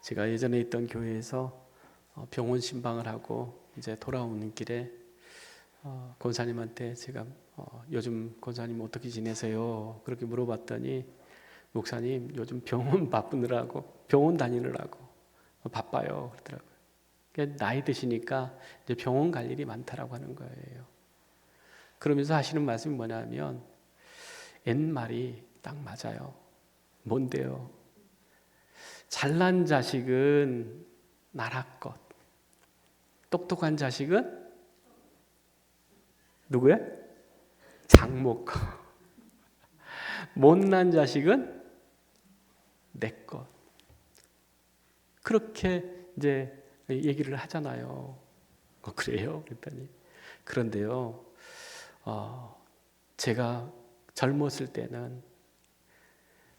제가 예전에 있던 교회에서 병원 신방을 하고 이제 돌아오는 길에 권사님한테 제가 요즘 권사님 어떻게 지내세요? 그렇게 물어봤더니 목사님 요즘 병원 바쁘느라고 병원 다니느라고 바빠요 그러더라고요. 그러니까 나이 드시니까 이제 병원 갈 일이 많다라고 하는 거예요. 그러면서 하시는 말씀이 뭐냐면 옛말이 딱 맞아요. 뭔데요? 잘난 자식은 나라 것, 똑똑한 자식은 누구야? 장모 것, 못난 자식은 내 것. 그렇게 이제 얘기를 하잖아요. 그래요? 그랬더니 그런데요, 제가 젊었을 때는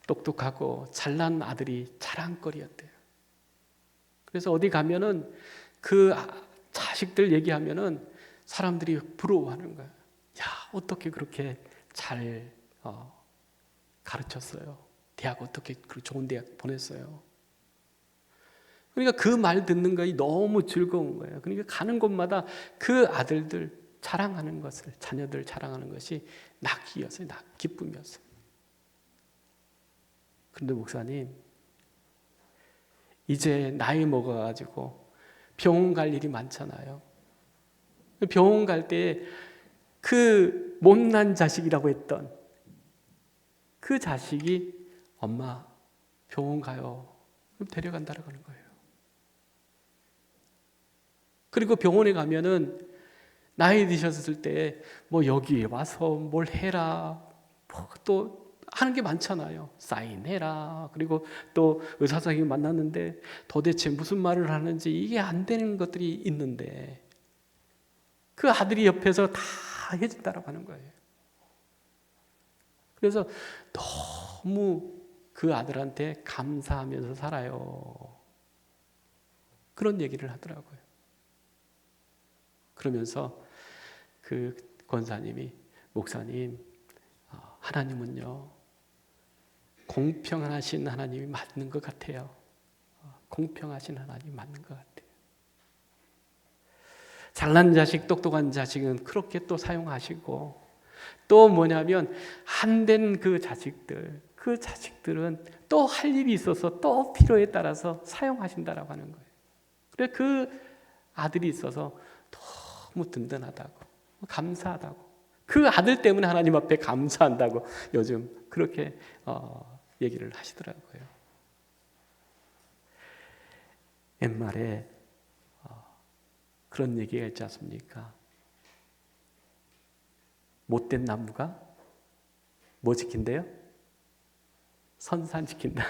똑똑하고 잘난 아들이 자랑거리였대요. 그래서 어디 가면은 그 자식들 얘기하면은 사람들이 부러워하는 거예요. 야, 어떻게 그렇게 잘 가르쳤어요? 대학 어떻게 그 좋은 대학 보냈어요? 그러니까 그 말 듣는 것이 너무 즐거운 거예요. 그러니까 가는 곳마다 그 아들들 자랑하는 것을, 자녀들 자랑하는 것이 낙이었어요. 기쁨이었어요. 그런데 목사님, 이제 나이 먹어가지고 병원 갈 일이 많잖아요. 병원 갈 때 그 못난 자식이라고 했던 그 자식이 엄마 병원 가요. 그럼 데려간다고 하는 거예요. 그리고 병원에 가면은 나이 드셨을 때 뭐 여기에 와서 뭘 해라, 뭐 또 하는 게 많잖아요. 사인해라. 그리고 또 의사 선생님 만났는데 도대체 무슨 말을 하는지 이게 안 되는 것들이 있는데 그 아들이 옆에서 다 해준다라고 하는 거예요. 그래서 너무 그 아들한테 감사하면서 살아요. 그런 얘기를 하더라고요. 그러면서 그 권사님이 목사님, 하나님은요 공평하신 하나님이 맞는 것 같아요. 공평하신 하나님이 맞는 것 같아요. 잘난 자식, 똑똑한 자식은 그렇게 또 사용하시고 또 뭐냐면 안된 그 자식들은 또 할 일이 있어서 또 필요에 따라서 사용하신다라고 하는 거예요. 그래 그 아들이 있어서 너무 든든하다고, 감사하다고, 그 아들 때문에 하나님 앞에 감사한다고 요즘 그렇게 얘기를 하시더라고요. 옛말에 그런 얘기가 있지 않습니까? 못된 나무가 뭐 지킨대요? 선산 지킨다.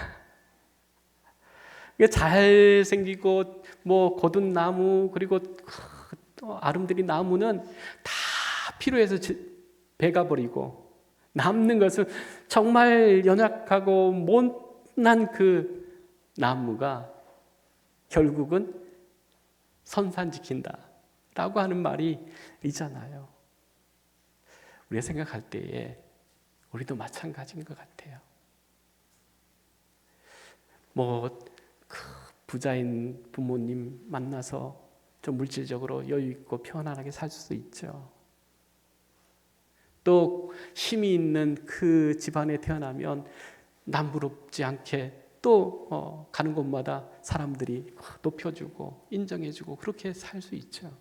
잘생기고 뭐 고든 나무 그리고 또 아름드린 나무는 다 필요해서 베가버리고 남는 것은 정말 연약하고 못난 그 나무가 결국은 선산 지킨다 라고 하는 말이 있잖아요. 우리가 생각할 때에 우리도 마찬가지인 것 같아요. 그 부자인 부모님 만나서 좀 물질적으로 여유 있고 편안하게 살 수 있죠. 또 힘이 있는 그 집안에 태어나면 남부럽지 않게 또 가는 곳마다 사람들이 높여주고 인정해주고 그렇게 살 수 있죠.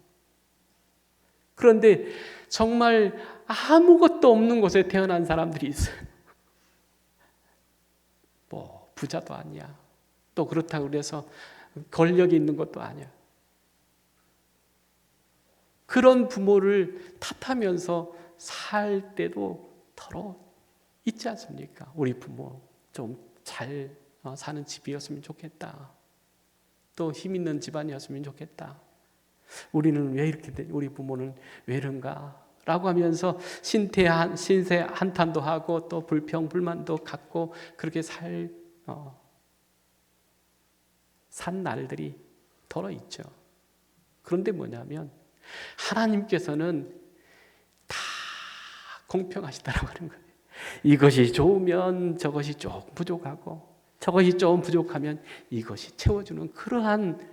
그런데 정말 아무것도 없는 곳에 태어난 사람들이 있어요. 뭐 부자도 아니야. 또 그렇다고 그래서 권력이 있는 것도 아니야. 그런 부모를 탓하면서 살 때도 더러 있지 않습니까? 우리 부모 좀 잘 사는 집이었으면 좋겠다. 또 힘 있는 집안이었으면 좋겠다. 우리는 왜 이렇게 우리 부모는 왜 이런가? 라고 하면서 신세 한탄도 하고 또 불평 불만도 갖고 그렇게 산 날들이 더러 있죠. 그런데 뭐냐면 하나님께서는 다 공평하시다라고 하는 거예요. 이것이 좋으면 저것이 조금 부족하고 저것이 좀 부족하면 이것이 채워주는 그러한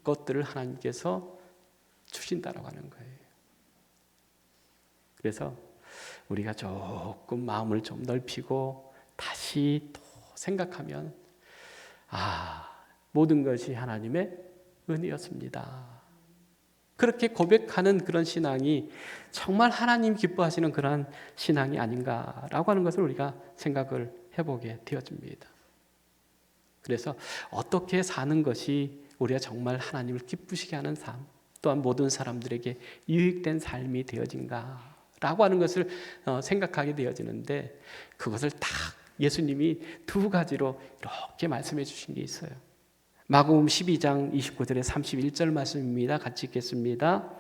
것들을 하나님께서 주신다라고 하는 거예요. 그래서 우리가 조금 마음을 좀 넓히고 다시 또 생각하면 모든 것이 하나님의 은혜였습니다. 그렇게 고백하는 그런 신앙이 정말 하나님 기뻐하시는 그런 신앙이 아닌가라고 하는 것을 우리가 생각을 해보게 되어집니다. 그래서 어떻게 사는 것이 우리가 정말 하나님을 기쁘시게 하는 삶, 또한 모든 사람들에게 유익된 삶이 되어진가라고 하는 것을 생각하게 되어지는데, 그것을 딱 예수님이 두 가지로 이렇게 말씀해 주신 게 있어요. 마가복음 12장 29절에 31절 말씀입니다. 같이 읽겠습니다.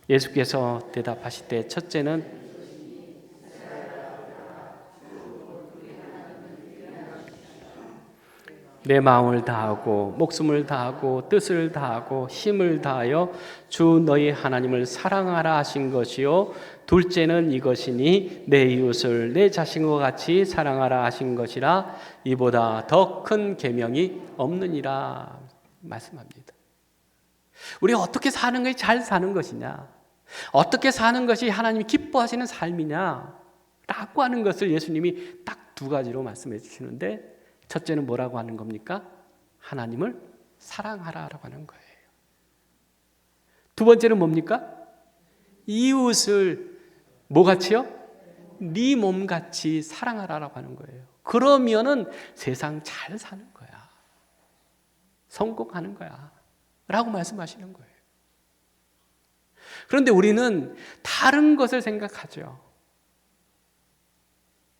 예수께서 대답하시되 첫째는 내 마음을 다하고 목숨을 다하고 뜻을 다하고 힘을 다하여 주 너희 하나님을 사랑하라 하신 것이요, 둘째는 이것이니 내 이웃을 내 자신과 같이 사랑하라 하신 것이라. 이보다 더 큰 계명이 없느니라 말씀합니다. 우리가 어떻게 사는 것이 잘 사는 것이냐, 어떻게 사는 것이 하나님이 기뻐하시는 삶이냐 라고 하는 것을 예수님이 딱 두 가지로 말씀해 주시는데, 첫째는 뭐라고 하는 겁니까? 하나님을 사랑하라라고 하는 거예요. 두 번째는 뭡니까? 이웃을 뭐같이요? 네 몸같이 사랑하라라고 하는 거예요. 그러면은 세상 잘 사는 거야, 성공하는 거야 라고 말씀하시는 거예요. 그런데 우리는 다른 것을 생각하죠.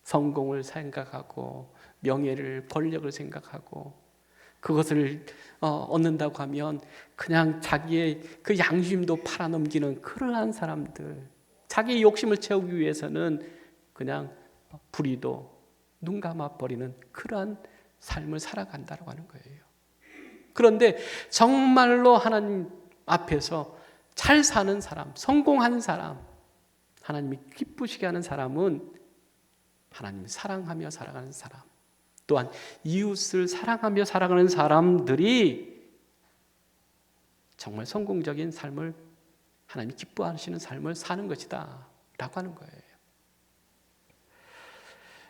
성공을 생각하고 명예를, 권력을 생각하고, 그것을 얻는다고 하면 그냥 자기의 그 양심도 팔아넘기는 그러한 사람들, 자기의 욕심을 채우기 위해서는 그냥 불의도 눈 감아버리는 그러한 삶을 살아간다고 하는 거예요. 그런데 정말로 하나님 앞에서 잘 사는 사람, 성공한 사람, 하나님이 기쁘시게 하는 사람은 하나님을 사랑하며 살아가는 사람, 또한 이웃을 사랑하며 살아가는 사람들이 정말 성공적인 삶을, 하나님이 기뻐하시는 삶을 사는 것이다 라고 하는 거예요.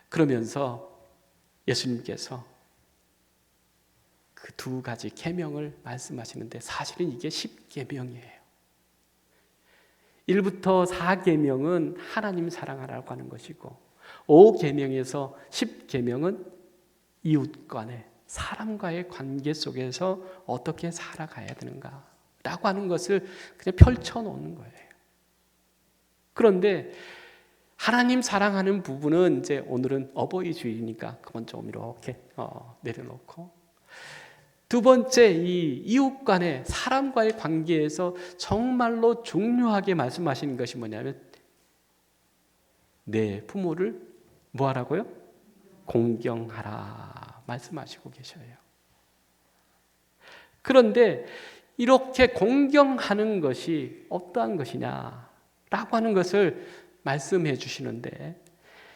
그러면서 예수님께서 그 두 가지 계명을 말씀하시는데, 사실은 이게 10계명이에요. 1부터 4계명은 하나님 사랑하라고 하는 것이고, 5계명에서 10계명은 이웃 간의, 사람과의 관계 속에서 어떻게 살아가야 되는가 라고 하는 것을 그냥 펼쳐놓는 거예요. 그런데 하나님 사랑하는 부분은 이제 오늘은 어버이 주일이니까 그건 좀 이렇게 내려놓고, 두 번째 이 이웃 간의, 사람과의 관계에서 정말로 중요하게 말씀하시는 것이 뭐냐면, 내 부모를 뭐 하라고요? 공경하라 말씀하시고 계셔요. 그런데 이렇게 공경하는 것이 어떠한 것이냐라고 하는 것을 말씀해 주시는데,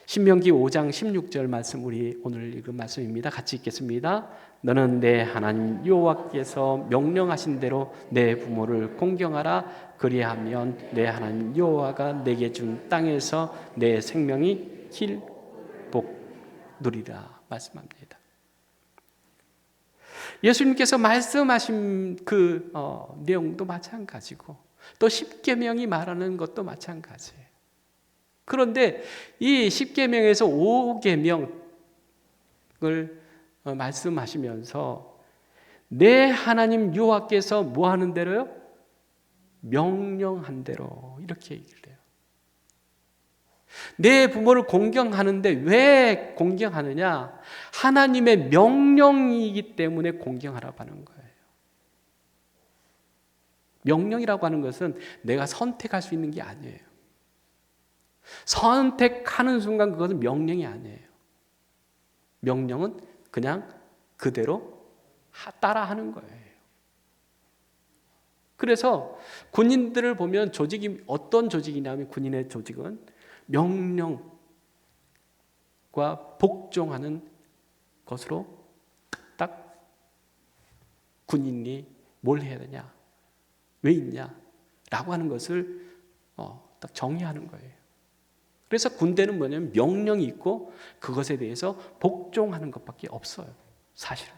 신명기 5장 16절 말씀, 우리 오늘 읽은 말씀입니다. 같이 읽겠습니다. 너는 내 하나님 여호와께서 명령하신 대로 내 부모를 공경하라. 그리하면 내 하나님 여호와가 내게 준 땅에서 내 생명이 길복 누리라 말씀합니다. 예수님께서 말씀하신 그 내용도 마찬가지고, 또 10계명이 말하는 것도 마찬가지예요. 그런데 이 10계명에서 5계명을 말씀하시면서 내 하나님 여호와께서 뭐 하는 대로요? 명령한 대로, 이렇게 얘기를 해요. 내 부모를 공경하는데 왜 공경하느냐? 하나님의 명령이기 때문에 공경하라고 하는 거예요. 명령이라고 하는 것은 내가 선택할 수 있는 게 아니에요. 선택하는 순간 그것은 명령이 아니에요. 명령은 그냥 그대로 따라하는 거예요. 그래서 군인들을 보면 조직이 어떤 조직이냐면, 군인의 조직은 명령과 복종하는 것으로 딱 군인이 뭘 해야 되냐, 왜 있냐 라고 하는 것을 딱 정의하는 거예요. 그래서 군대는 뭐냐면 명령이 있고 그것에 대해서 복종하는 것밖에 없어요, 사실은.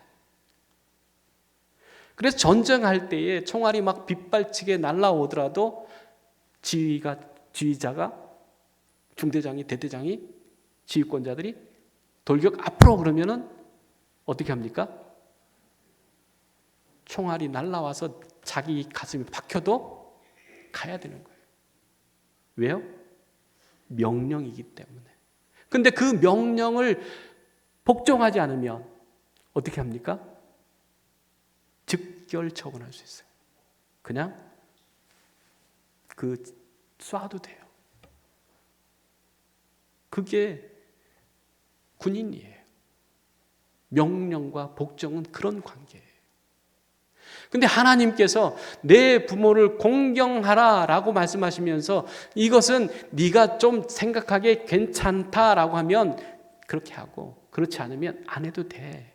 그래서 전쟁할 때에 총알이 막 빗발치게 날아오더라도 지휘자가, 중대장이, 대대장이, 지휘권자들이 돌격 앞으로 그러면은 어떻게 합니까? 총알이 날아와서 자기 가슴에 박혀도 가야 되는 거예요. 왜요? 명령이기 때문에. 근데 그 명령을 복종하지 않으면 어떻게 합니까? 즉결 처분할 수 있어요. 그냥 쏴도 돼요. 그게 군인이에요. 명령과 복종은 그런 관계예요. 근데 하나님께서 내 부모를 공경하라 라고 말씀하시면서 이것은 네가 좀 생각하기에 괜찮다라고 하면 그렇게 하고, 그렇지 않으면 안 해도 돼.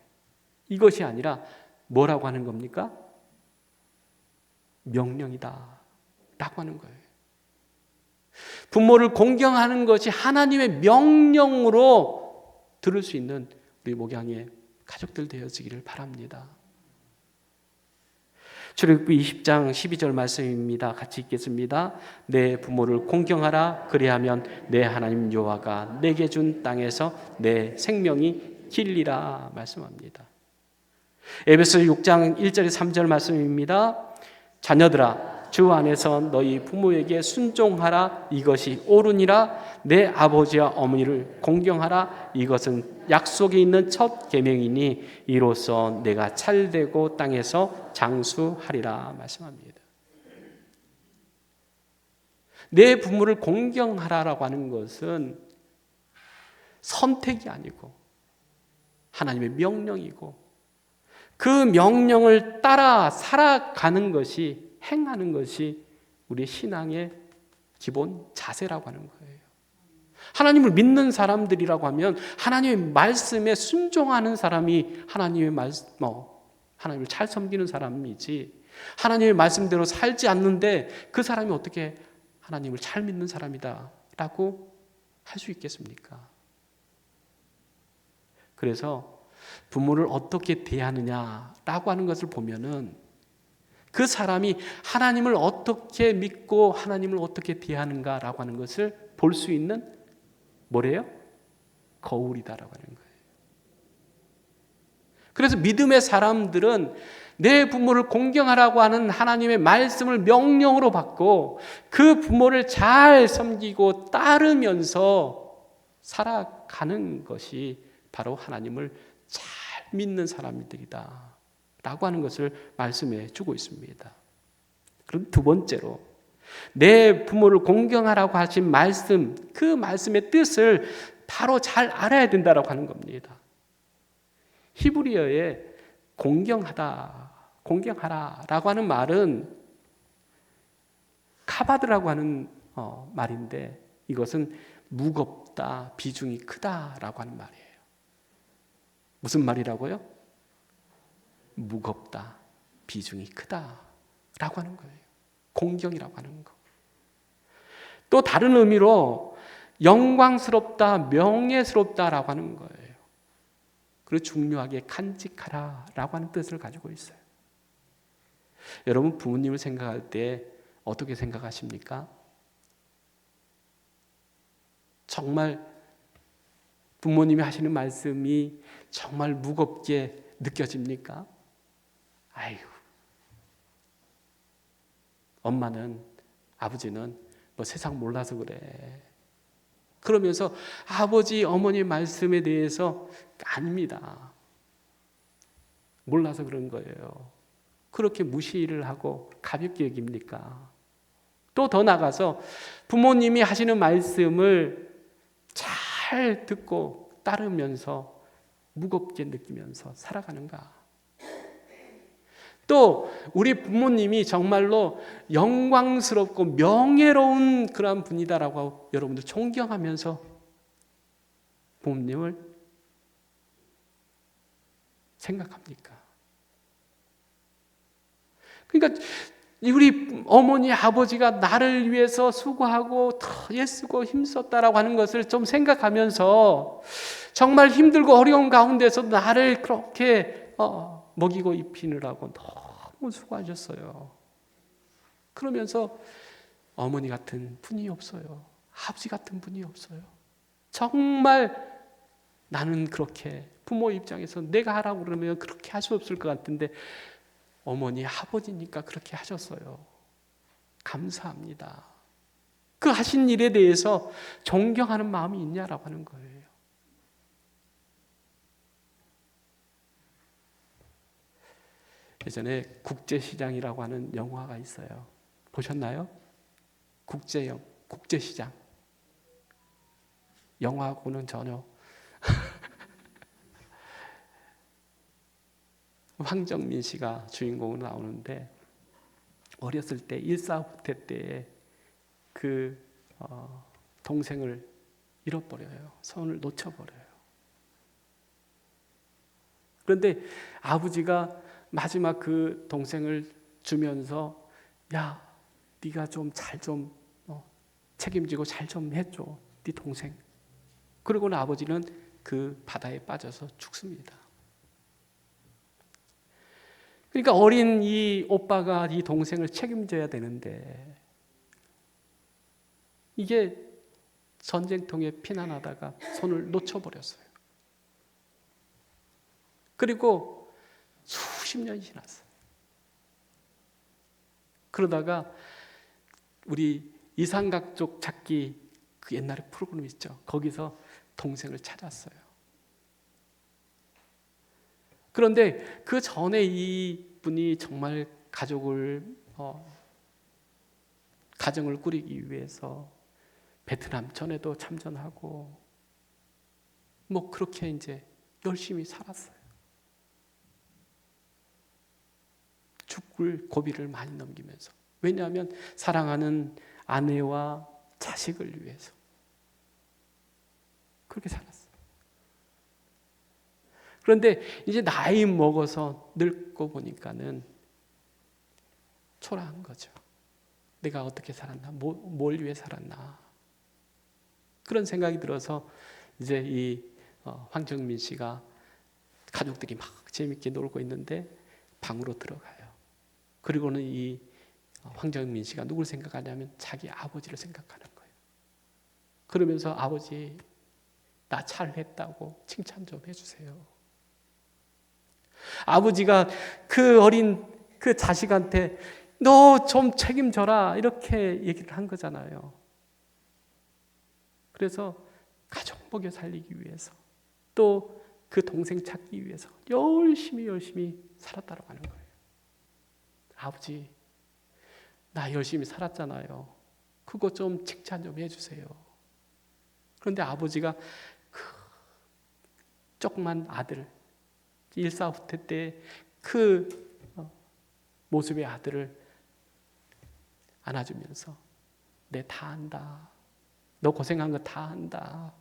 이것이 아니라 뭐라고 하는 겁니까? 명령이다 라고 하는 거예요. 부모를 공경하는 것이 하나님의 명령으로 들을 수 있는 우리 목양의 가족들 되어지기를 바랍니다. 출애굽기 20장 12절 말씀입니다. 같이 읽겠습니다. 내 부모를 공경하라. 그리하면 내 하나님 여호와가 내게 준 땅에서 내 생명이 길리라 말씀합니다. 에베소 6장 1절에 3절 말씀입니다. 자녀들아, 주 안에서 너희 부모에게 순종하라. 이것이 옳으니라. 내 아버지와 어머니를 공경하라. 이것은 약속이 있는 첫 계명이니 이로써 내가 찰되고 땅에서 장수하리라 말씀합니다. 내 부모를 공경하라라고 하는 것은 선택이 아니고 하나님의 명령이고, 그 명령을 따라 살아가는 것이, 행하는 것이 우리 신앙의 기본 자세라고 하는 거예요. 하나님을 믿는 사람들이라고 하면 하나님의 말씀에 순종하는 사람이 하나님을 잘 섬기는 사람이지, 하나님의 말씀대로 살지 않는데 그 사람이 어떻게 하나님을 잘 믿는 사람이다 라고 할 수 있겠습니까? 그래서 부모를 어떻게 대하느냐라고 하는 것을 보면은 그 사람이 하나님을 어떻게 믿고 하나님을 어떻게 대하는가라고 하는 것을 볼 수 있는 뭐래요? 거울이다라고 하는 거예요. 그래서 믿음의 사람들은 내 부모를 공경하라고 하는 하나님의 말씀을 명령으로 받고 그 부모를 잘 섬기고 따르면서 살아가는 것이 바로 하나님을 잘 믿는 사람들이다 라고 하는 것을 말씀해 주고 있습니다. 그럼 두 번째로, 내 부모를 공경하라고 하신 말씀, 그 말씀의 뜻을 바로 잘 알아야 된다라고 하는 겁니다. 히브리어에 공경하라라고 하는 말은 카바드라고 하는 말인데, 이것은 무겁다, 비중이 크다라고 하는 말이에요. 무슨 말이라고요? 무겁다, 비중이 크다라고 하는 거예요. 공경이라고 하는 거. 또 다른 의미로 영광스럽다, 명예스럽다라고 하는 거예요. 그리고 중요하게 간직하라라고 하는 뜻을 가지고 있어요. 여러분, 부모님을 생각할 때 어떻게 생각하십니까? 정말 부모님이 하시는 말씀이 정말 무겁게 느껴집니까? 아이고, 엄마는, 아버지는 뭐 세상 몰라서 그래. 그러면서 아버지, 어머니 말씀에 대해서 아닙니다. 몰라서 그런 거예요. 그렇게 무시를 하고 가볍게 여깁니까? 또 더 나가서 부모님이 하시는 말씀을 잘 듣고 따르면서 무겁게 느끼면서 살아가는가? 또 우리 부모님이 정말로 영광스럽고 명예로운 그런 분이다라고 여러분들 존경하면서 부모님을 생각합니까? 그러니까 우리 어머니 아버지가 나를 위해서 수고하고 더 애쓰고 힘썼다라고 하는 것을 좀 생각하면서 정말 힘들고 어려운 가운데서 나를 그렇게 먹이고 입히느라고 너무 수고하셨어요. 그러면서 어머니 같은 분이 없어요. 아버지 같은 분이 없어요. 정말 나는 그렇게 부모 입장에서 내가 하라고 그러면 그렇게 할 수 없을 것 같은데 어머니, 아버지니까 그렇게 하셨어요. 감사합니다. 그 하신 일에 대해서 존경하는 마음이 있냐라고 하는 거예요. 예전에 국제시장이라고 하는 영화가 있어요. 보셨나요? 국제시장. 영화하고는 전혀. 황정민 씨가 주인공으로 나오는데 어렸을 때 일사후퇴 때에 그 동생을 잃어버려요. 손을 놓쳐버려요. 그런데 아버지가 마지막 그 동생을 주면서 야, 네가 좀 잘 좀 책임지고 잘 좀 해줘, 네 동생. 그러고는 아버지는 그 바다에 빠져서 죽습니다. 그러니까 어린 이 오빠가 이 동생을 책임져야 되는데 이게 전쟁통에 피난하다가 손을 놓쳐버렸어요. 그리고 수십 년이 지났어요. 그러다가 우리 이산가족 찾기 그 옛날에 프로그램 있죠. 거기서 동생을 찾았어요. 그런데 그 전에 이분이 정말 가정을 꾸리기 위해서 베트남 전에도 참전하고 뭐 그렇게 이제 열심히 살았어요. 죽을 고비를 많이 넘기면서. 왜냐하면 사랑하는 아내와 자식을 위해서 그렇게 살았어요. 그런데 이제 나이 먹어서 늙고 보니까는 초라한 거죠. 내가 어떻게 살았나, 뭘 위해 살았나, 그런 생각이 들어서 이제 이 황정민 씨가 가족들이 막 재밌게 놀고 있는데 방으로 들어가요. 그리고는 이 황정민 씨가 누굴 생각하냐면 자기 아버지를 생각하는 거예요. 그러면서 아버지, 나 잘했다고 칭찬 좀 해주세요. 아버지가 그 어린 그 자식한테 너 좀 책임져라 이렇게 얘기를 한 거잖아요. 그래서 가족 먹여 살리기 위해서 또 그 동생 찾기 위해서 열심히 살았다고 하는 거예요. 아버지, 나 열심히 살았잖아요. 그거 좀 칭찬 좀 해주세요. 그런데 아버지가 그 조그만 아들, 일사후퇴 때 그 모습의 아들을 안아주면서 내 다 안다. 너 고생한 거 다 안다.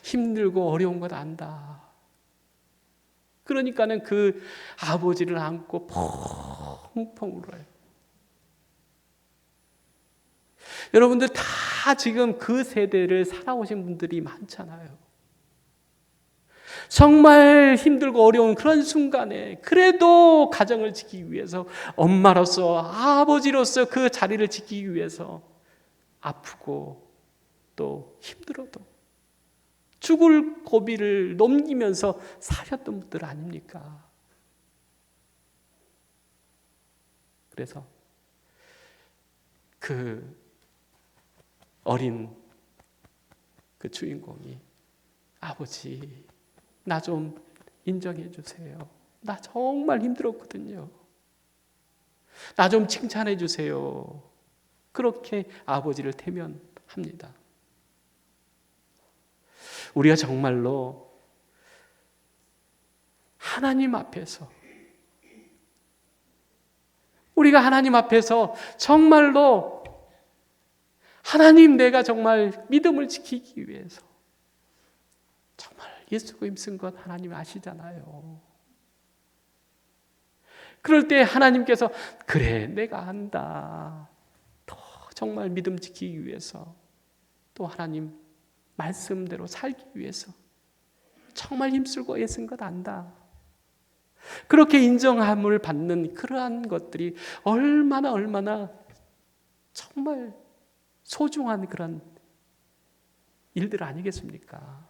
힘들고 어려운 거 다 안다. 그러니까는 그 아버지를 안고 펑펑 울어요. 여러분들 다 지금 그 세대를 살아오신 분들이 많잖아요. 정말 힘들고 어려운 그런 순간에 그래도 가정을 지키기 위해서 엄마로서 아버지로서 그 자리를 지키기 위해서 아프고 또 힘들어도 죽을 고비를 넘기면서 사셨던 분들 아닙니까? 그래서 그 어린 그 주인공이 아버지, 나 좀 인정해 주세요. 나 정말 힘들었거든요. 나 좀 칭찬해 주세요. 그렇게 아버지를 태면합니다. 우리가 정말로 하나님 앞에서 정말로 하나님, 내가 정말 믿음을 지키기 위해서 정말 예수가 힘쓴 것 하나님 아시잖아요. 그럴 때 하나님께서 그래 내가 안다. 더 정말 믿음 지키기 위해서 또 하나님 말씀대로 살기 위해서 정말 힘쓰고 애쓴 것 안다. 그렇게 인정함을 받는 그러한 것들이 얼마나 정말 소중한 그런 일들 아니겠습니까?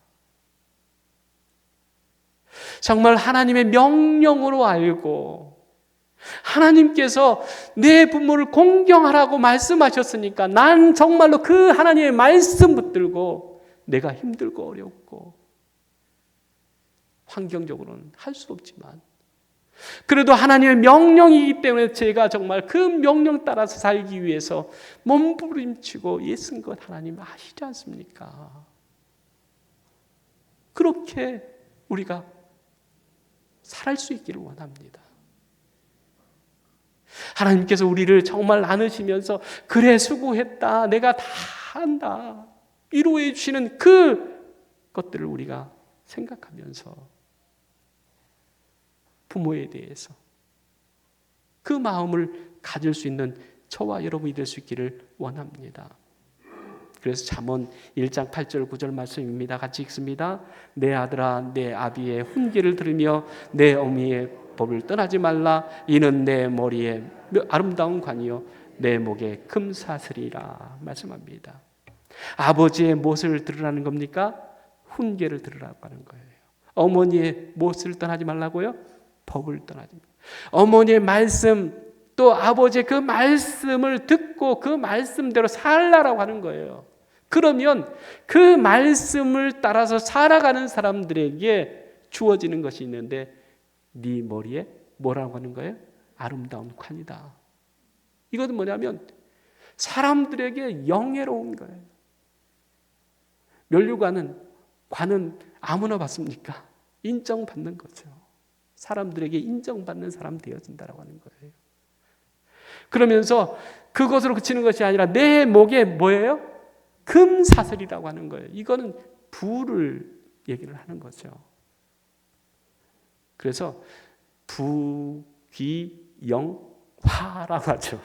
정말 하나님의 명령으로 알고 하나님께서 내 부모를 공경하라고 말씀하셨으니까 난 정말로 그 하나님의 말씀 붙들고 내가 힘들고 어렵고 환경적으로는 할 수 없지만 그래도 하나님의 명령이기 때문에 제가 정말 그 명령 따라서 살기 위해서 몸부림치고 애쓴 것 하나님 아시지 않습니까? 그렇게 우리가 살할 수 있기를 원합니다. 하나님께서 우리를 정말 나누시면서 그래 수고했다 내가 다 한다 위로해 주시는 그 것들을 우리가 생각하면서 부모에 대해서 그 마음을 가질 수 있는 저와 여러분이 될 수 있기를 원합니다. 그래서 잠언 1장 8절 9절 말씀입니다. 같이 읽습니다. 내 아들아 내 아비의 훈계를 들으며 내 어미의 법을 떠나지 말라. 이는 내 머리에 아름다운 관이요 내 목에 금사슬이라 말씀합니다. 아버지의 무엇을 들으라는 겁니까? 훈계를 들으라고 하는 거예요. 어머니의 무엇을 떠나지 말라고요? 법을 떠나지 말라. 어머니의 말씀 또 아버지의 그 말씀을 듣고 그 말씀대로 살라라고 하는 거예요. 그러면 그 말씀을 따라서 살아가는 사람들에게 주어지는 것이 있는데 네 머리에 뭐라고 하는 거예요? 아름다운 관이다. 이것은 뭐냐면 사람들에게 영예로운 거예요. 면류관은 관은 아무나 받습니까? 인정받는 거죠. 사람들에게 인정받는 사람 되어진다라고 하는 거예요. 그러면서 그것으로 그치는 것이 아니라 내 목에 뭐예요? 금사슬이라고 하는 거예요. 이거는 부를 얘기를 하는 거죠. 그래서 부귀영화라고 하죠.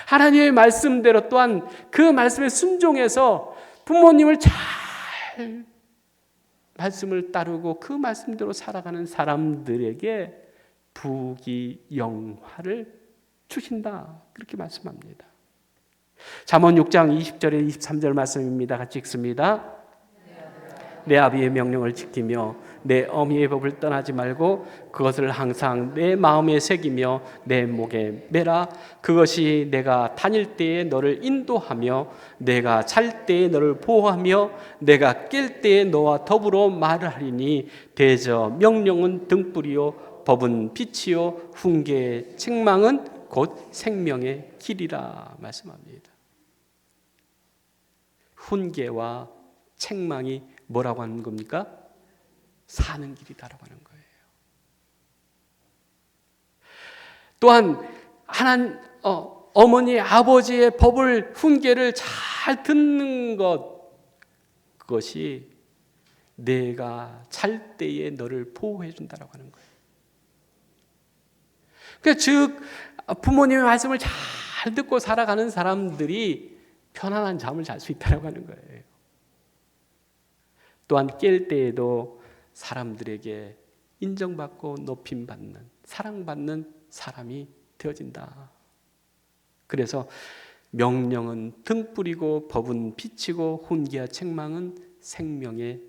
하나님의 말씀대로 또한 그 말씀에 순종해서 부모님을 잘 말씀을 따르고 그 말씀대로 살아가는 사람들에게 부귀영화를 주신다. 그렇게 말씀합니다. 잠언 6장 20절에 23절 말씀입니다. 같이 읽습니다. 내 아비의 명령을 지키며 내 어미의 법을 떠나지 말고 그것을 항상 내 마음에 새기며 내 목에 매라. 그것이 내가 다닐 때에 너를 인도하며 내가 잘 때에 너를 보호하며 내가 깰 때에 너와 더불어 말을 하리니 대저 명령은 등불이요 법은 빛이요 훈계의 책망은 곧 생명의 길이라 말씀합니다. 훈계와 책망이 뭐라고 하는 겁니까? 사는 길이다라고 하는 거예요. 또한 어머니 아버지의 법을 훈계를 잘 듣는 것, 그것이 내가 잘 때에 너를 보호해 준다라고 하는 거예요. 즉 부모님의 말씀을 잘 듣고 살아가는 사람들이 편안한 잠을 잘 수 있다고 하는 거예요. 또한 깰 때에도 사람들에게 인정받고 높임받는, 사랑받는 사람이 되어진다. 그래서 명령은 등불이고 법은 빛이고 훈계와 책망은 생명의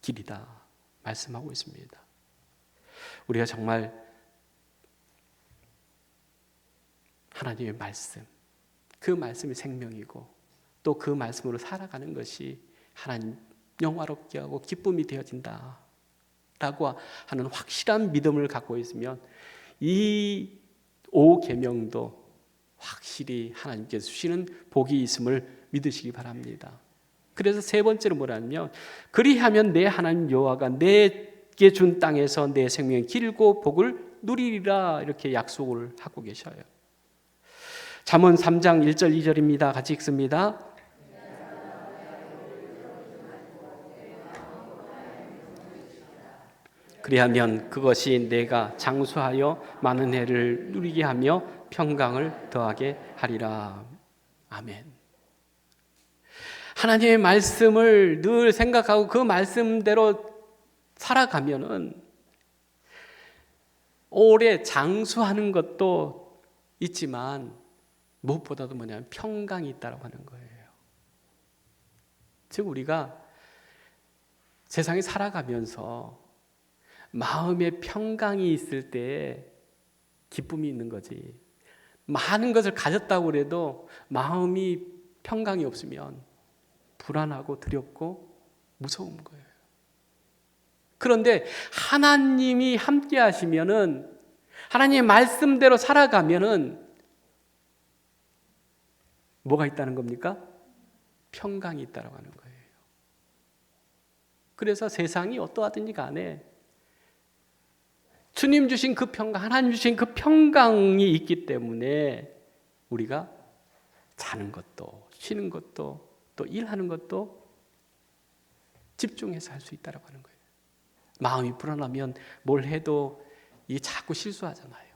길이다 말씀하고 있습니다. 우리가 정말 하나님의 말씀, 그 말씀이 생명이고 또 그 말씀으로 살아가는 것이 하나님 영화롭게 하고 기쁨이 되어진다 라고 하는 확실한 믿음을 갖고 있으면 이 5계명도 확실히 하나님께서 주시는 복이 있음을 믿으시기 바랍니다. 그래서 세 번째로 뭐냐면 그리하면 내 하나님 여호와가 내게 준 땅에서 내 생명이 길고 복을 누리리라 이렇게 약속을 하고 계셔요. 잠언 3장 1절 2절입니다. 같이 읽습니다. 그리하면 그것이 내가 장수하여 많은 해를 누리게 하며 평강을 더하게 하리라. 아멘. 하나님의 말씀을 늘 생각하고 그 말씀대로 살아가면은 오래 장수하는 것도 있지만 무엇보다도 뭐냐면 평강이 있다고 하는 거예요. 즉 우리가 세상에 살아가면서 마음에 평강이 있을 때 기쁨이 있는 거지. 많은 것을 가졌다고 해도 마음이 평강이 없으면 불안하고 두렵고 무서운 거예요. 그런데 하나님이 함께 하시면은, 하나님의 말씀대로 살아가면은 뭐가 있다는 겁니까? 평강이 있다고 하는 거예요. 그래서 세상이 어떠하든지 간에 주님 주신 그 평강, 하나님 주신 그 평강이 있기 때문에 우리가 자는 것도, 쉬는 것도, 또 일하는 것도 집중해서 할 수 있다고 하는 거예요. 마음이 불안하면 뭘 해도 이게 자꾸 실수하잖아요.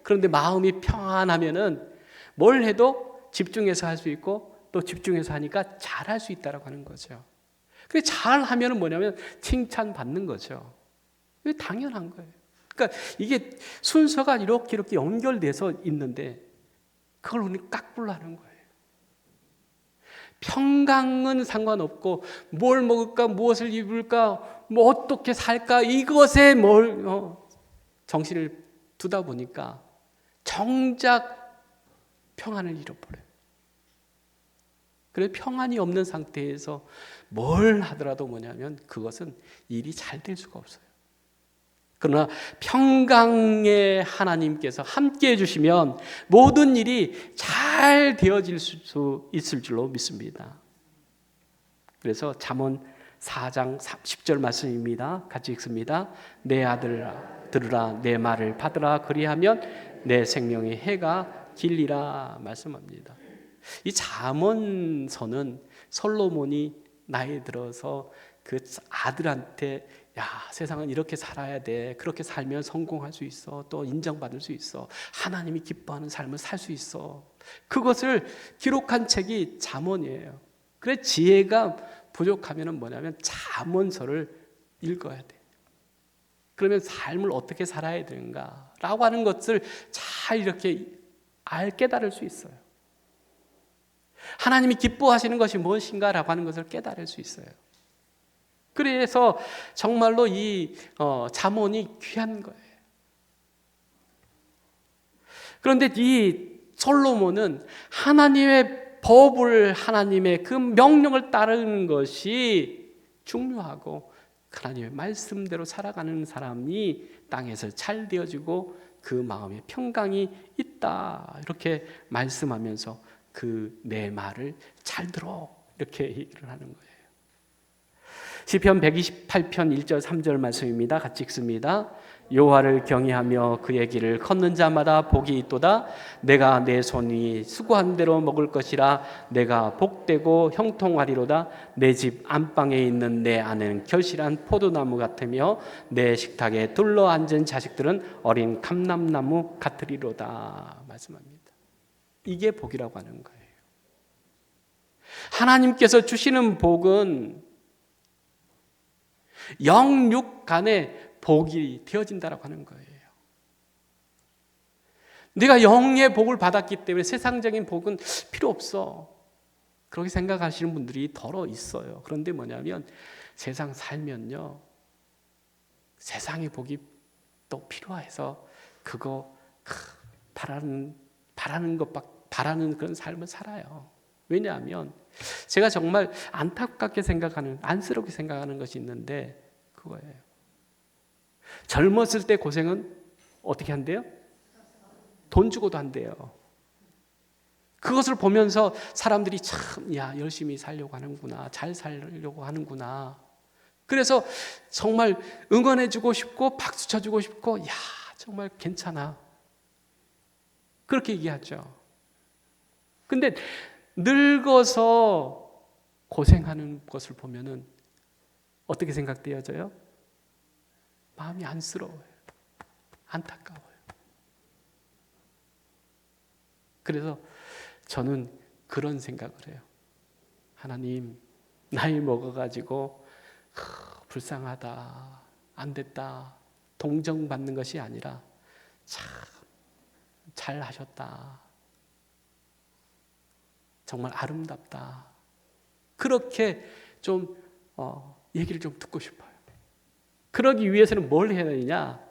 그런데 마음이 평안하면은 뭘 해도 집중해서 할 수 있고 또 집중해서 하니까 잘할 수 있다고 하는 거죠. 그 잘하면은 뭐냐면 칭찬받는 거죠. 이게 당연한 거예요. 그러니까 이게 순서가 이렇게 연결돼서 있는데 그걸 우리는 깎으려 하는 거예요. 평강은 상관없고 뭘 먹을까, 무엇을 입을까, 뭐 어떻게 살까 이것에 정신을 두다 보니까 정작 평안을 잃어버려요. 그래서 평안이 없는 상태에서 뭘 하더라도 뭐냐면 그것은 일이 잘 될 수가 없어요. 그러나 평강의 하나님께서 함께 해주시면 모든 일이 잘 되어질 수 있을 줄로 믿습니다. 그래서 잠언 4장 10절 말씀입니다. 같이 읽습니다. 내 아들아 들으라, 내 말을 받으라, 그리하면 내 생명의 해가 길리라 말씀합니다. 이 잠언서는 솔로몬이 나이 들어서 그 아들한테 야, 세상은 이렇게 살아야 돼. 그렇게 살면 성공할 수 있어. 또 인정받을 수 있어. 하나님이 기뻐하는 삶을 살 수 있어. 그것을 기록한 책이 잠언이에요. 그래 지혜가 부족하면 뭐냐면 잠언서를 읽어야 돼. 그러면 삶을 어떻게 살아야 되는가라고 하는 것을 잘 이렇게 깨달을 수 있어요. 하나님이 기뻐하시는 것이 무엇인가라고 하는 것을 깨달을 수 있어요. 그래서 정말로 이 잠언이 귀한 거예요. 그런데 이 솔로몬은 하나님의 법을, 하나님의 그 명령을 따르는 것이 중요하고 하나님의 말씀대로 살아가는 사람이 땅에서 잘 되어지고 그 마음에 평강이 있다 이렇게 말씀하면서 그 내 말을 잘 들어 이렇게 얘기를 하는 거예요. 시편 128편 1절 3절 말씀입니다. 같이 읽습니다. 여호와를 경외하며 그의 길을 걷는 자마다 복이 있도다. 내가 내 손이 수고한 대로 먹을 것이라. 내가 복되고 형통하리로다. 내 집 안방에 있는 내 아내는 결실한 포도나무 같으며 내 식탁에 둘러앉은 자식들은 어린 감람나무 같으리로다 말씀합니다. 이게 복이라고 하는 거예요. 하나님께서 주시는 복은 영육 간의 복이 되어진다라고 하는 거예요. 내가 영의 복을 받았기 때문에 세상적인 복은 필요 없어. 그렇게 생각하시는 분들이 더러 있어요. 그런데 뭐냐면 세상 살면요, 세상의 복이 또 필요해서 그거 바라는 그런 삶을 살아요. 왜냐하면 제가 정말 안타깝게 생각하는, 안쓰럽게 생각하는 것이 있는데 그거예요. 젊었을 때 고생은 어떻게 한대요? 돈 주고도 한대요. 그것을 보면서 사람들이 참, 야, 열심히 살려고 하는구나, 잘 살려고 하는구나. 그래서 정말 응원해주고 싶고 박수 쳐주고 싶고, 야, 정말 괜찮아. 그렇게 얘기하죠. 근데 늙어서 고생하는 것을 보면은 어떻게 생각되어져요? 마음이 안쓰러워요. 안타까워요. 그래서 저는 그런 생각을 해요. 하나님, 나이 먹어가지고 불쌍하다, 안 됐다, 동정받는 것이 아니라 참 잘하셨다, 정말 아름답다, 그렇게 좀 얘기를 좀 듣고 싶어요. 그러기 위해서는 뭘 해야 되느냐?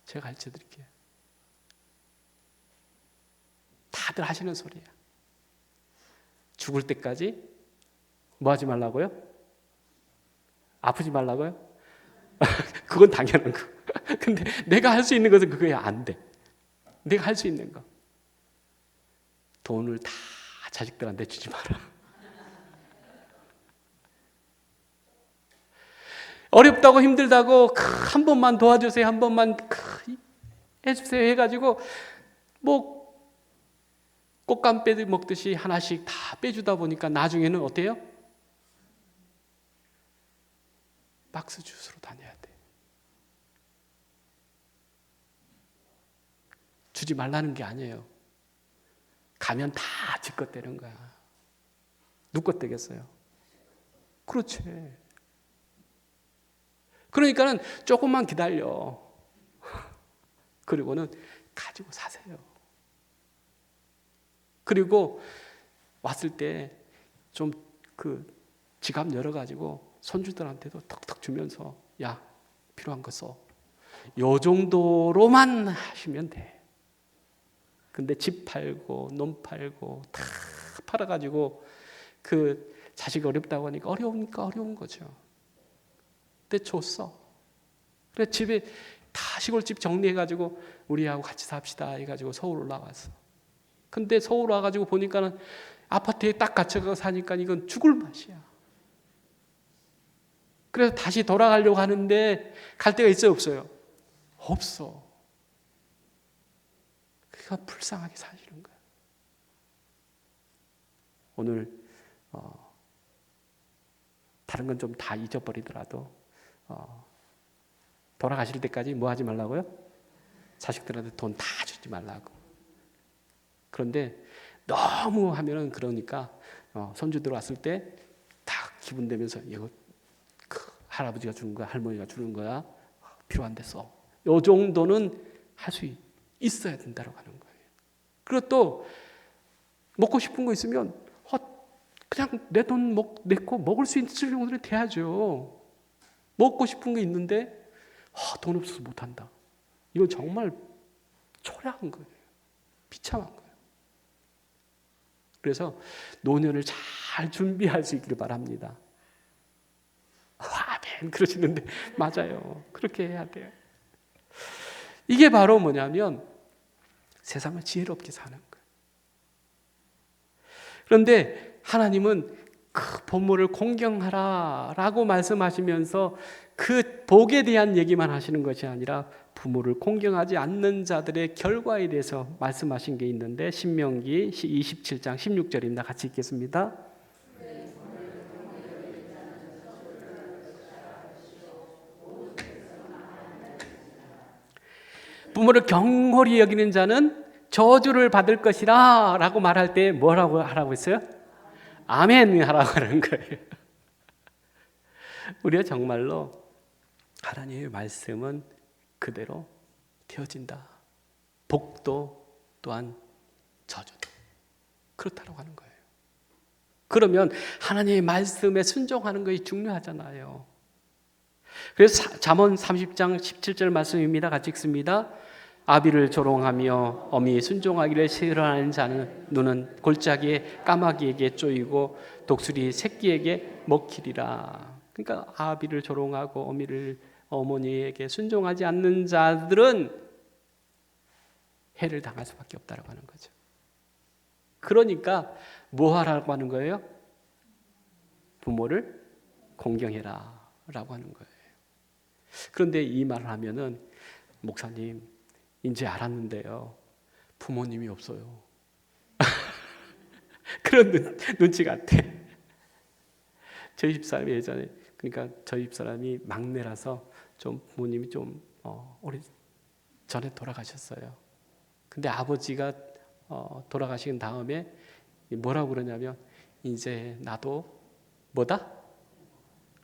제가 가르쳐 드릴게요. 다들 하시는 소리야. 죽을 때까지 뭐 하지 말라고요? 아프지 말라고요? 그건 당연한 거. 근데 내가 할 수 있는 것은 그거야. 안 돼. 내가 할 수 있는 거. 돈을 다 자식들한테 주지 마라. 어렵다고 힘들다고 한 번만 도와주세요, 한 번만 해주세요 해가지고 뭐 꽃감 빼 먹듯이 하나씩 다 빼주다 보니까 나중에는 어때요? 박스 주스로 다녀야 돼. 주지 말라는 게 아니에요. 가면 다 지 것 되는 거야. 누구 것 되겠어요? 그렇지. 그러니까는 조금만 기다려. 그리고는 가지고 사세요. 그리고 왔을 때 좀 그 지갑 열어가지고 손주들한테도 턱턱 주면서 야, 필요한 거 써. 요 정도로만 하시면 돼. 근데 집 팔고 논 팔고 다 팔아가지고 그 자식 어렵다고 하니까 어려우니까 어려운 거죠. 근데 줬어. 그래 집에 다 시골집 정리해가지고 우리하고 같이 삽시다 해가지고 서울 올라왔어. 근데 서울 와가지고 보니까는 아파트에 딱 갇혀서 사니까 이건 죽을 맛이야. 그래서 다시 돌아가려고 하는데 갈 데가 있어요, 없어요? 없어. 그가 불쌍하게 사시는 거야. 오늘 다른 건 좀 다 잊어버리더라도 돌아가실 때까지 뭐 하지 말라고요? 자식들한테 돈 다 주지 말라고. 그런데 너무 하면은 그러니까 손주들 왔을 때 다 기분 되면서 이거 할아버지가 주는 거야, 할머니가 주는 거야, 필요한데 써. 요 정도는 할 수 있어야 된다고 하는 거예요. 그리고 또 먹고 싶은 거 있으면 그냥 내 돈 내고 먹을 수 있을 정도는 돼야죠. 먹고 싶은 게 있는데 돈 없어서 못한다. 이건 정말 초라한 거예요. 비참한 거예요. 그래서 노년을 잘 준비할 수 있기를 바랍니다. 아멘 그러시는데 맞아요. 그렇게 해야 돼요. 이게 바로 뭐냐면 세상을 지혜롭게 사는 거예요. 그런데 하나님은 그 부모를 공경하라라고 말씀하시면서 그 복에 대한 얘기만 하시는 것이 아니라 부모를 공경하지 않는 자들의 결과에 대해서 말씀하신 게 있는데 신명기 27장 16절입니다. 같이 읽겠습니다. 부모를 경홀히 여기는 자는 저주를 받을 것이라 라고 말할 때 뭐라고 하라고 했어요? 아멘 하라고 하는 거예요. 우리가 정말로 하나님의 말씀은 그대로 되어진다. 복도 또한 저주도 그렇다고 하는 거예요. 그러면 하나님의 말씀에 순종하는 것이 중요하잖아요. 그래서 잠언 30장 17절 말씀입니다. 같이 읽습니다. 아비를 조롱하며 어미에 순종하기를 싫어하는 자는 눈은 골짜기에 까마귀에게 쪼이고 독수리 새끼에게 먹히리라. 그러니까 아비를 조롱하고 어머니에게 순종하지 않는 자들은 해를 당할 수밖에 없다고 하는 거죠. 그러니까 뭐 하라고 하는 거예요? 부모를 공경해라 라고 하는 거예요. 그런데 이 말을 하면은 목사님 이제 알았는데요. 부모님이 없어요. 그런 눈치 같아. 저희 집사람이 예전에 그러니까 저희 집사람이 막내라서 좀 부모님이 좀 오래 전에 돌아가셨어요. 근데 아버지가 돌아가신 다음에 뭐라고 그러냐면 이제 나도 뭐다?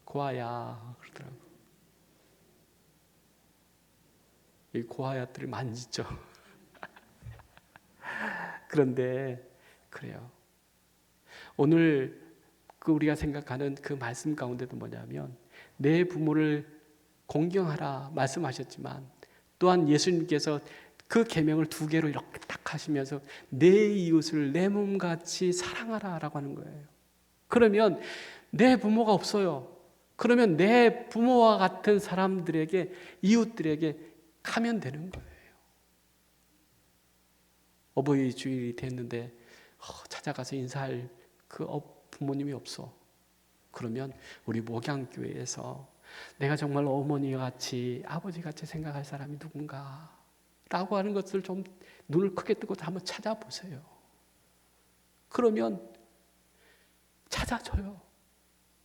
고아야 그러더라고. 이 고아야들이 많이 있죠. 그런데 그래요. 오늘 그 우리가 생각하는 그 말씀 가운데도 뭐냐면 내 부모를 공경하라 말씀하셨지만 또한 예수님께서 그 계명을 2개로 이렇게 딱 하시면서 내 이웃을 내 몸같이 사랑하라라고 하는 거예요. 그러면 내 부모가 없어요. 그러면 내 부모와 같은 사람들에게 이웃들에게 가면 되는 거예요. 어버이 주일이 됐는데 찾아가서 인사할 그 부모님이 없어. 그러면 우리 목양교회에서 내가 정말 어머니 같이 아버지 같이 생각할 사람이 누군가 라고 하는 것을 좀 눈을 크게 뜨고 한번 찾아보세요. 그러면 찾아줘요.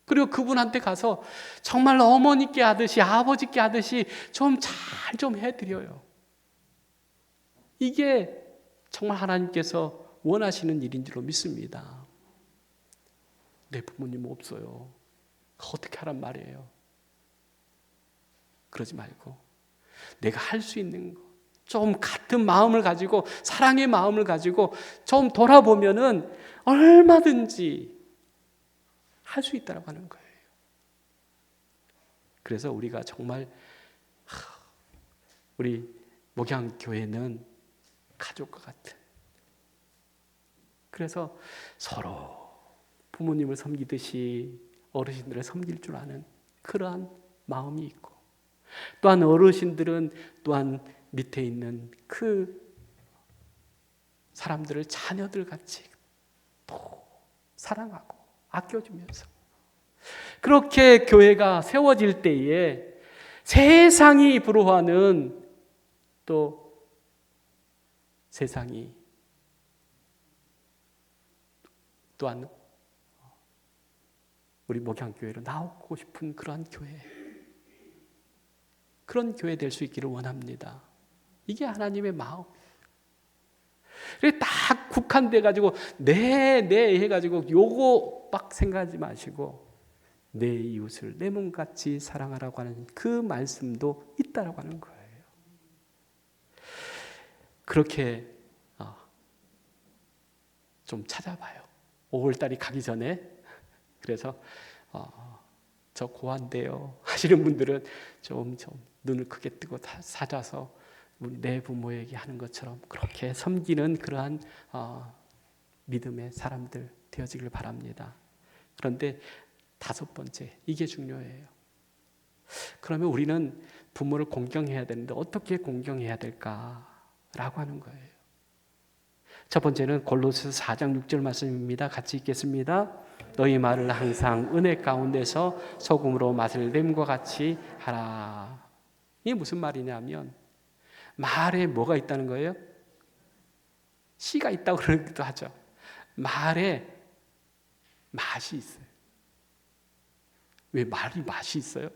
그리고 그분한테 가서 정말 어머니께 하듯이 아버지께 하듯이 좀 잘 좀 해드려요. 이게 정말 하나님께서 원하시는 일인 줄로 믿습니다. 내 부모님 없어요. 어떻게 하란 말이에요. 그러지 말고 내가 할 수 있는 거 좀 같은 마음을 가지고 사랑의 마음을 가지고 좀 돌아보면은 얼마든지 할 수 있다고 하는 거예요. 그래서 우리가 정말 우리 목양교회는 가족과 같은, 그래서 서로 부모님을 섬기듯이 어르신들을 섬길 줄 아는 그러한 마음이 있고, 또한 어르신들은 또한 밑에 있는 그 사람들을 자녀들 같이 또 사랑하고 아껴주면서 그렇게 교회가 세워질 때에 세상이 부러워하는 또 세상이 또한 우리 목양교회로 나오고 싶은 그러한 교회, 그런 교회 될 수 있기를 원합니다. 이게 하나님의 마음. 딱 국한돼 가지고 네 해가지고 요거 막 생각하지 마시고 내 이웃을 내 몸같이 사랑하라고 하는 그 말씀도 있다라고 하는 거예요. 그렇게 좀 찾아봐요. 5월달이 가기 전에. 그래서 저 고한데요 하시는 분들은 좀 눈을 크게 뜨고 찾아서 내 부모에게 하는 것처럼 그렇게 섬기는 그러한 믿음의 사람들 되어지길 바랍니다. 그런데 5번째, 이게 중요해요. 그러면 우리는 부모를 공경해야 되는데 어떻게 공경해야 될까라고 하는 거예요. 첫 번째는 골로새서 4장 6절 말씀입니다. 같이 읽겠습니다. 너희 말을 항상 은혜 가운데서 소금으로 맛을 냄과 같이 하라. 이게 무슨 말이냐면 말에 뭐가 있다는 거예요? 씨가 있다고 그러기도 하죠. 말에 맛이 있어요. 왜 말이 맛이 있어요?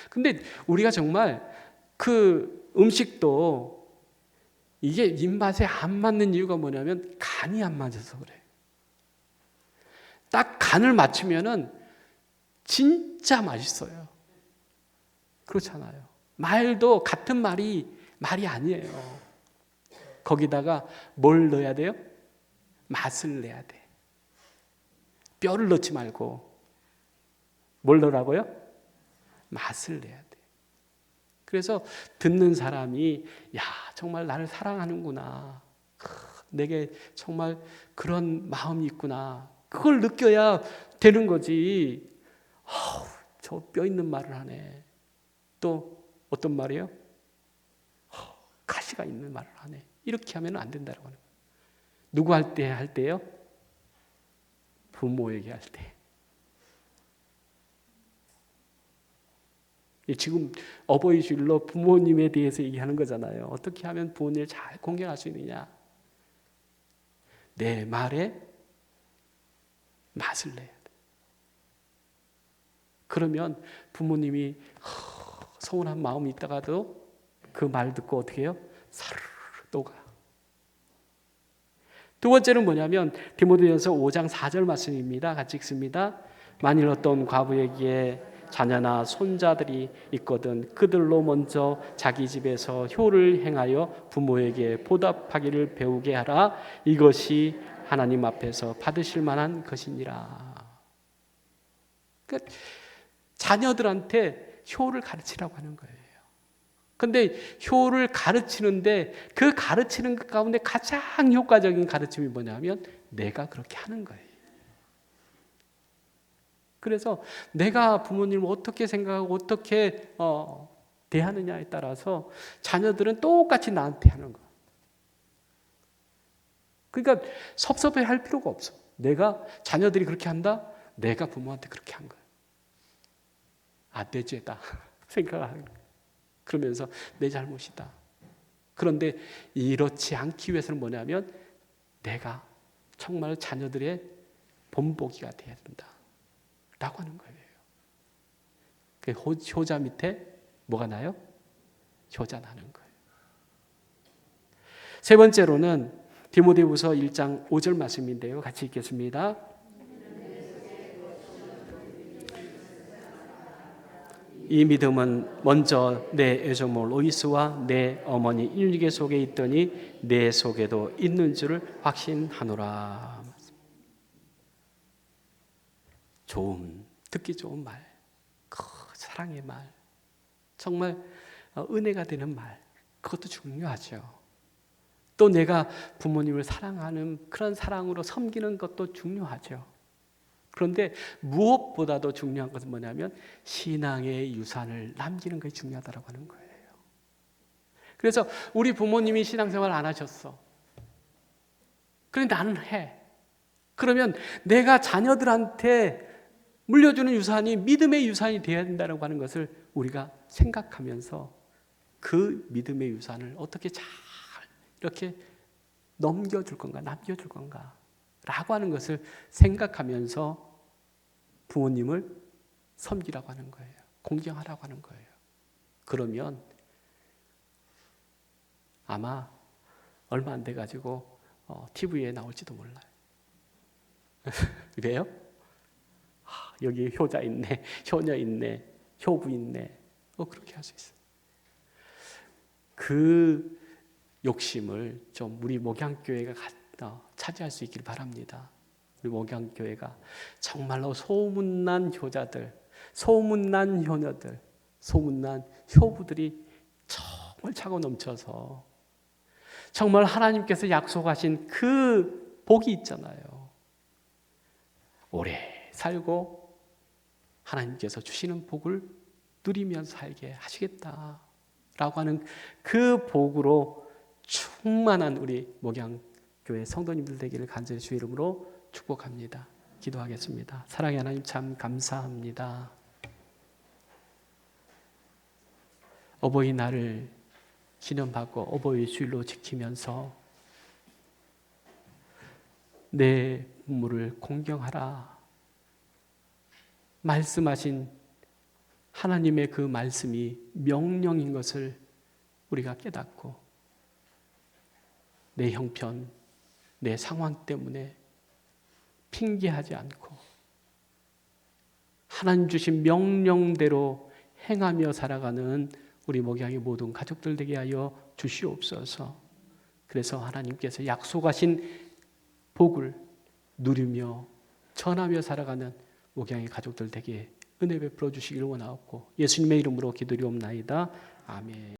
근데 우리가 정말 그 음식도 이게 입맛에 안 맞는 이유가 뭐냐면 간이 안 맞아서 그래요. 딱 간을 맞추면은 진짜 맛있어요. 그렇잖아요. 말도 같은 말이 아니에요. 거기다가 뭘 넣어야 돼요? 맛을 내야 돼. 뼈를 넣지 말고 뭘 넣으라고요? 맛을 내야 돼. 그래서 듣는 사람이 야 정말 나를 사랑하는구나, 내게 정말 그런 마음이 있구나, 그걸 느껴야 되는 거지. 저 뼈 있는 말을 하네. 또 어떤 말이에요? 가시가 있는 말을 하네. 이렇게 하면 안 된다고 하는 거예요. 누구 할 때요? 부모에게 할 때. 지금 어버이 주일로 부모님에 대해서 얘기하는 거잖아요. 어떻게 하면 부모님을 잘 공경할 수 있느냐? 내 말에 맛을 내야 돼. 그러면 부모님이 서운한 마음이 있다가도 그 말 듣고 어떻게 해요? 사르르 녹아. 두 번째는 뭐냐면 디모데전서 5장 4절 말씀입니다. 같이 읽습니다. 만일 어떤 과부에게 자녀나 손자들이 있거든 그들로 먼저 자기 집에서 효를 행하여 부모에게 보답하기를 배우게 하라. 이것이 하나님 앞에서 받으실 만한 것이니라. 그러니까 자녀들한테 효를 가르치라고 하는 거예요. 근데 효를 가르치는데 그 가르치는 것 가운데 가장 효과적인 가르침이 뭐냐면 내가 그렇게 하는 거예요. 그래서 내가 부모님을 어떻게 생각하고 어떻게 대하느냐에 따라서 자녀들은 똑같이 나한테 하는 거예요. 그러니까 섭섭해할 필요가 없어. 내가 자녀들이 그렇게 한다? 내가 부모한테 그렇게 한 거예요. 내 죄다 생각하는 거예요. 그러면서 내 잘못이다. 그런데 이렇지 않기 위해서는 뭐냐면 내가 정말 자녀들의 본보기가 돼야 된다 라고 하는 거예요. 그 효자 밑에 뭐가 나요? 효자 나는 거예요. 세 번째로는 디모데후서 1장 5절 말씀인데요. 같이 읽겠습니다. 이 믿음은 먼저 내 애조모 로이스와 내 어머니 일리게 속에 있더니 내 속에도 있는 줄을 확신하노라. 듣기 좋은 말, 사랑의 말, 정말 은혜가 되는 말, 그것도 중요하죠. 또 내가 부모님을 사랑하는 그런 사랑으로 섬기는 것도 중요하죠. 그런데 무엇보다도 중요한 것은 뭐냐면 신앙의 유산을 남기는 것이 중요하다고 하는 거예요. 그래서 우리 부모님이 신앙생활 안 하셨어. 그런데 나는 해. 그러면 내가 자녀들한테 물려주는 유산이 믿음의 유산이 되어야 된다고 하는 것을 우리가 생각하면서 그 믿음의 유산을 어떻게 잘 이렇게 넘겨줄 건가, 남겨줄 건가 라고 하는 것을 생각하면서 부모님을 섬기라고 하는 거예요. 공경하라고 하는 거예요. 그러면 아마 얼마 안 돼가지고 TV에 나올지도 몰라요. 왜요? 여기 효자 있네, 효녀 있네, 효부 있네. 그렇게 할 수 있어요. 그 욕심을 좀 우리 목양교회가 차지할 수 있길 바랍니다. 우리 목양교회가 정말로 소문난 효자들, 소문난 효녀들, 소문난 효부들이 정말 차고 넘쳐서 정말 하나님께서 약속하신 그 복이 있잖아요. 오래 살고 하나님께서 주시는 복을 누리면서 살게 하시겠다라고 하는 그 복으로 충만한 우리 목양교회 성도님들 되기를 간절히 주의 이름으로 축복합니다. 기도하겠습니다. 사랑의 하나님 참 감사합니다. 어버이날을 기념하고 어버이 주일로 지키면서 내 부모를 공경하라 말씀하신 하나님의 그 말씀이 명령인 것을 우리가 깨닫고 내 형편, 내 상황 때문에 핑계하지 않고 하나님 주신 명령대로 행하며 살아가는 우리 목양의 모든 가족들 되게 하여 주시옵소서. 그래서 하나님께서 약속하신 복을 누리며 전하며 살아가는 목양의 가족들 되게 은혜 베풀어 주시기를 원하옵고 예수님의 이름으로 기도리옵나이다. 아멘.